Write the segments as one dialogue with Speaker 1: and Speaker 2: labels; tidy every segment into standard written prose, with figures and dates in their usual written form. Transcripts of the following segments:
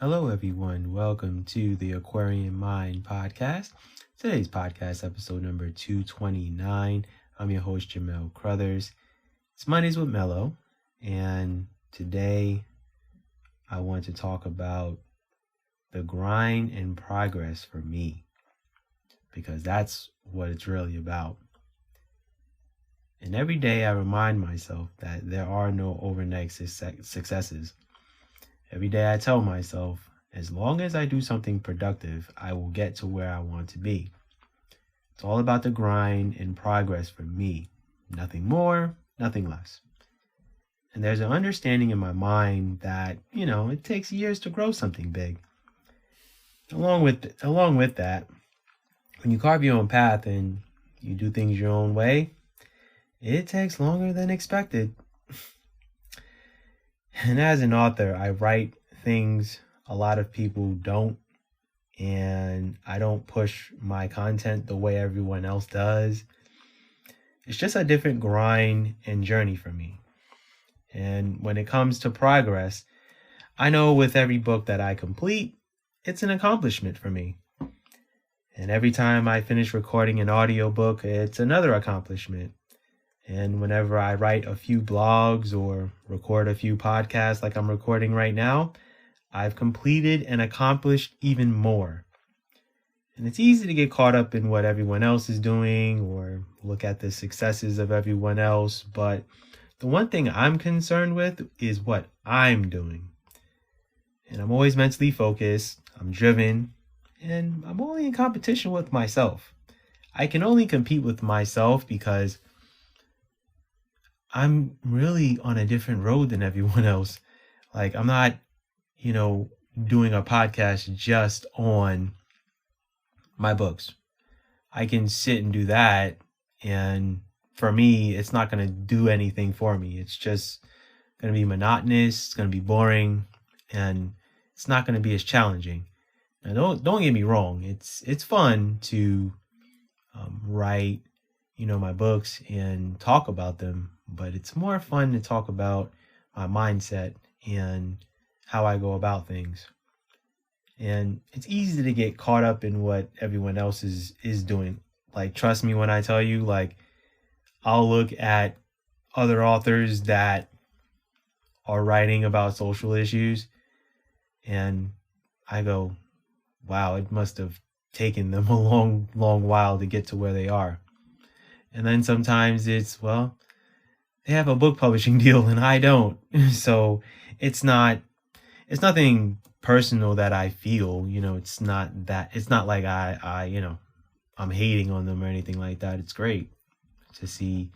Speaker 1: Hello, everyone. Welcome to the Aquarian Mind podcast. Today's podcast, episode number 229. I'm your host, Jamel Crothers. It's Mondays with Mello, and today I want to talk about the grind and progress for me, because that's what it's really about. And every day I remind myself that there are no overnight successes. Every day I tell myself, as long as I do something productive, I will get to where I want to be. It's all about the grind and progress for me. Nothing more, nothing less. And there's an understanding in my mind that, it takes years to grow something big. Along with that, when you carve your own path and you do things your own way, it takes longer than expected. And as an author, I write things a lot of people don't, and I don't push my content the way everyone else does. It's just a different grind and journey for me. And when it comes to progress, I know with every book that I complete, it's an accomplishment for me. And every time I finish recording an audiobook, it's another accomplishment. And whenever I write a few blogs or record a few podcasts like I'm recording right now, I've completed and accomplished even more. And it's easy to get caught up in what everyone else is doing or look at the successes of everyone else. But the one thing I'm concerned with is what I'm doing. And I'm always mentally focused, I'm driven, and I'm only in competition with myself. I can only compete with myself because I'm really on a different road than everyone else. Like, I'm not, doing a podcast just on my books. I can sit and do that, and for me, it's not going to do anything for me. It's just going to be monotonous, it's going to be boring, and it's not going to be as challenging. Now, don't get me wrong. It's fun to write, my books and talk about them, but it's more fun to talk about my mindset and how I go about things. And it's easy to get caught up in what everyone else is doing. Like, trust me when I tell you, like, I'll look at other authors that are writing about social issues and I go, wow, it must have taken them a long, long while to get to where they are. And then sometimes it's, well, they have a book publishing deal and I don't. So it's nothing personal that I feel, it's not like I'm hating on them or anything like that. It's great to see,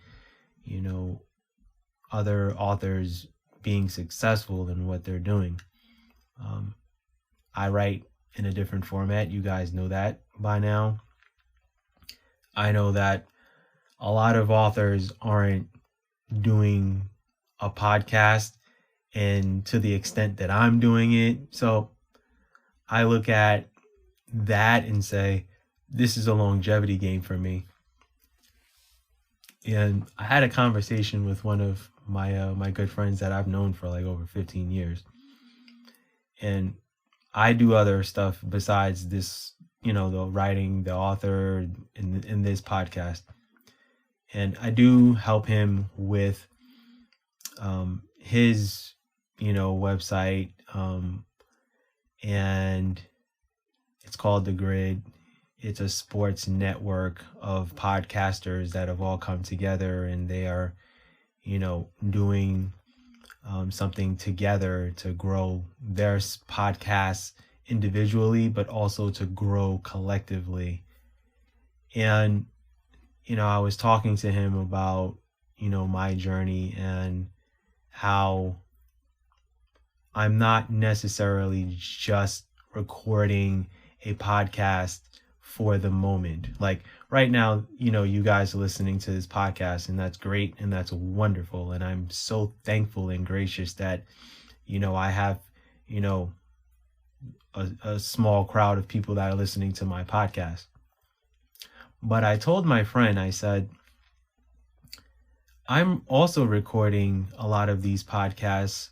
Speaker 1: other authors being successful in what they're doing. I write in a different format. You guys know that by now. I know that a lot of authors aren't doing a podcast and to the extent that I'm doing it. So I look at that and say, this is a longevity game for me. And I had a conversation with one of my good friends that I've known for like over 15 years. And I do other stuff besides this, the writing, the author in this podcast. And I do help him with his, website. And it's called The Grid. It's a sports network of podcasters that have all come together, and they are, doing something together to grow their podcasts individually, but also to grow collectively. And, I was talking to him about, my journey and how I'm not necessarily just recording a podcast for the moment. Like right now, you guys are listening to this podcast, and that's great and that's wonderful. And I'm so thankful and gracious that, I have, a small crowd of people that are listening to my podcast. But I told my friend, I said, I'm also recording a lot of these podcasts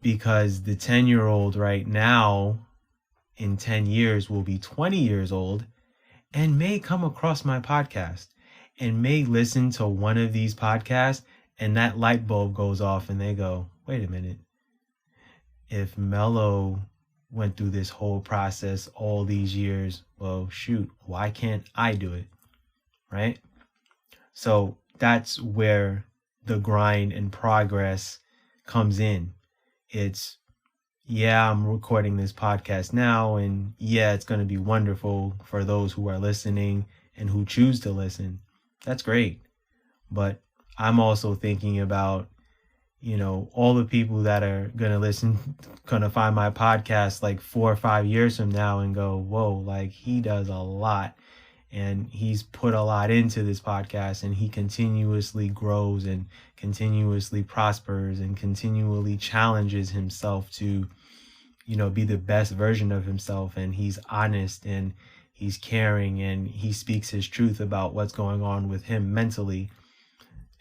Speaker 1: because the 10-year-old right now in 10 years will be 20 years old and may come across my podcast and may listen to one of these podcasts, and that light bulb goes off and they go, wait a minute. If Mello went through this whole process all these years, well, shoot, why can't I do it? Right? So that's where the grind and progress comes in. It's, yeah, I'm recording this podcast now, and yeah, it's going to be wonderful for those who are listening and who choose to listen. That's great. But I'm also thinking about, all the people that are going to listen, going to find my podcast like 4 or 5 years from now and go, whoa, like he does a lot and he's put a lot into this podcast, and he continuously grows and continuously prospers and continually challenges himself to, be the best version of himself. And he's honest and he's caring and he speaks his truth about what's going on with him mentally.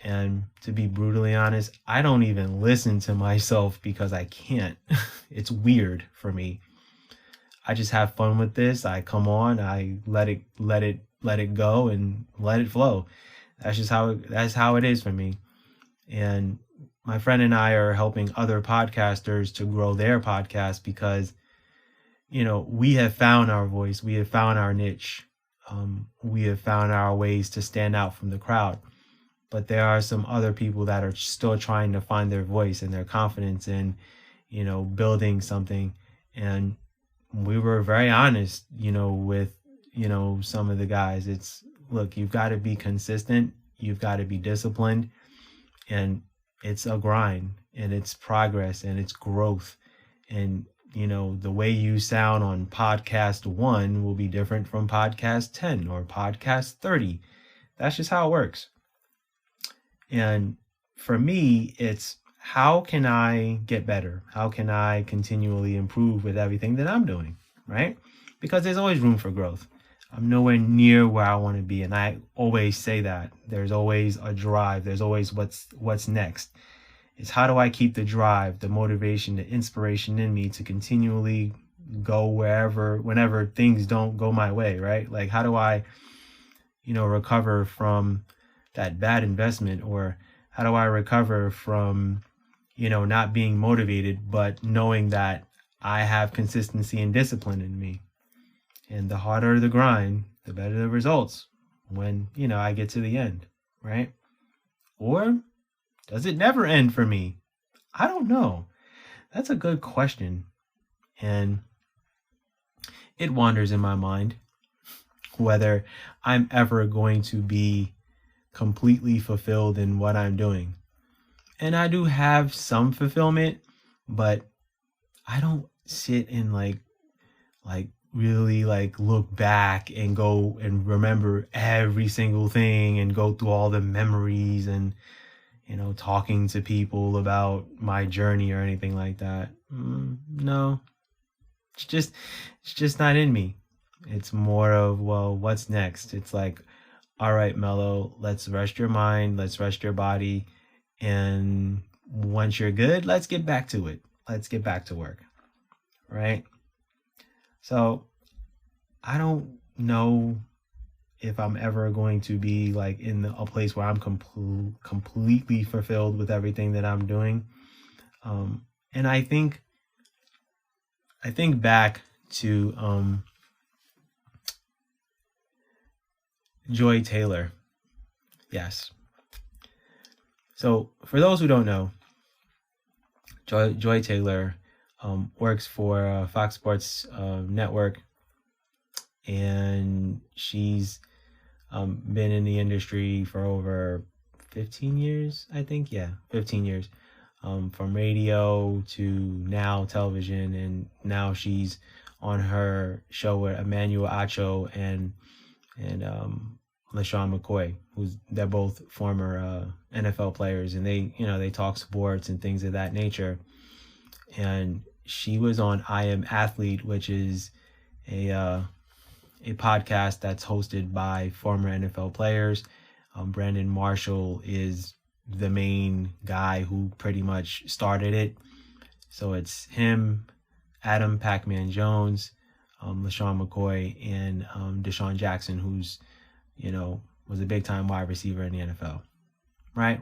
Speaker 1: And to be brutally honest, I don't even listen to myself because I can't. It's weird for me. I just have fun with this. I come on, I let it go and let it flow. That's how it is for me. And my friend and I are helping other podcasters to grow their podcast because, we have found our voice. We have found our niche. We have found our ways to stand out from the crowd. But there are some other people that are still trying to find their voice and their confidence in, building something. And we were very honest, with, some of the guys. It's, look, you've got to be consistent. You've got to be disciplined. And it's a grind, and it's progress, and it's growth. And, the way you sound on podcast 1 will be different from podcast 10 or podcast 30. That's just how it works. And for me, it's, how can I get better? How can I continually improve with everything that I'm doing, right? Because there's always room for growth. I'm nowhere near where I want to be. And I always say that. There's always a drive. There's always what's next. It's, how do I keep the drive, the motivation, the inspiration in me to continually go whenever things don't go my way, right? Like, how do I, recover from that bad investment? Or how do I recover from, not being motivated, but knowing that I have consistency and discipline in me? And the harder the grind, the better the results when, I get to the end, right? Or does it never end for me? I don't know. That's a good question. And it wanders in my mind whether I'm ever going to be completely fulfilled in what I'm doing. And I do have some fulfillment, but I don't sit and like really look back and go and remember every single thing and go through all the memories and, talking to people about my journey or anything like that. No, it's just not in me. It's more of, well, what's next? It's like, all right, Mello, let's rest your mind. Let's rest your body. And once you're good, let's get back to it. Let's get back to work. Right? So I don't know if I'm ever going to be like in a place where I'm completely fulfilled with everything that I'm doing. And I think back to Joy Taylor. Yes. So for those who don't know, Joy Taylor works for Fox Sports Network, and she's been in the industry for over 15 years, I think. Yeah, 15 years. From radio to now television, and now she's on her show with Emmanuel Acho and LaShawn McCoy, they're both former NFL players, and they talk sports and things of that nature. And she was on I Am Athlete, which is a podcast that's hosted by former NFL players. Brandon Marshall is the main guy who pretty much started it. So it's him, Adam Pac-Man Jones, LaShawn McCoy, and Deshaun Jackson, who's, was a big time wide receiver in the NFL. Right.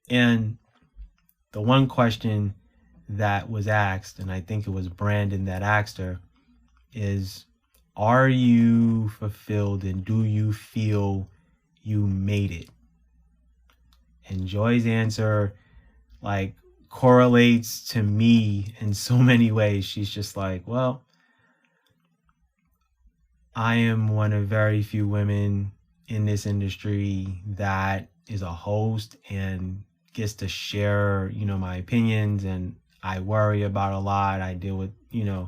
Speaker 1: And the one question that was asked, and I think it was Brandon that asked her, is, are you fulfilled and do you feel you made it? And Joy's answer correlates to me in so many ways. She's just like, well, I am one of very few women in this industry that is a host and gets to share, my opinions, and I worry about a lot. I deal with, the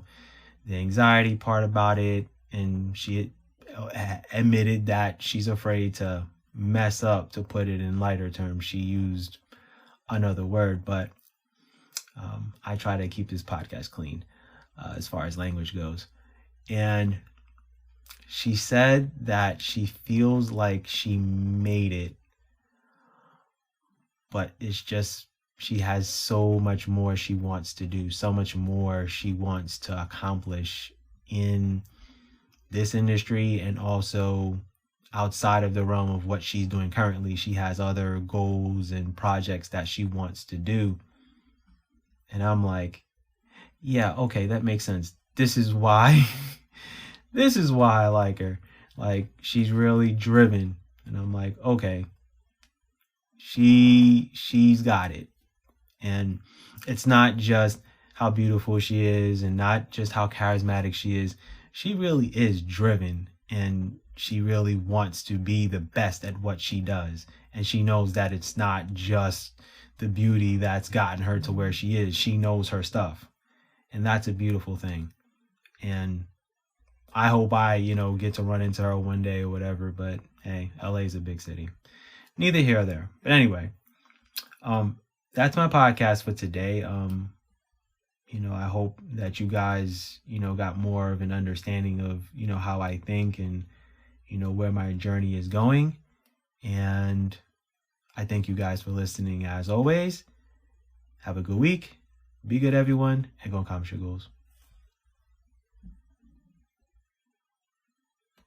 Speaker 1: anxiety part about it. And she admitted that she's afraid to mess up, to put it in lighter terms. She used another word, but I try to keep this podcast clean as far as language goes. And she said that she feels like she made it, but it's just, she has so much more she wants to do, so much more she wants to accomplish in this industry, and also outside of the realm of what she's doing currently. She has other goals and projects that she wants to do. And I'm like, yeah, okay, that makes sense. This is why I like her. She's really driven. And I'm like, okay, she's got it. And it's not just how beautiful she is and not just how charismatic she is. She really is driven, and she really wants to be the best at what she does. And she knows that it's not just the beauty that's gotten her to where she is. She knows her stuff. And that's a beautiful thing. And I hope I, get to run into her one day or whatever. But hey, LA is a big city. Neither here or there. But anyway, that's my podcast for today. I hope that you guys, got more of an understanding of, how I think and, where my journey is going. And I thank you guys for listening as always. Have a good week. Be good, everyone, and go accomplish your goals.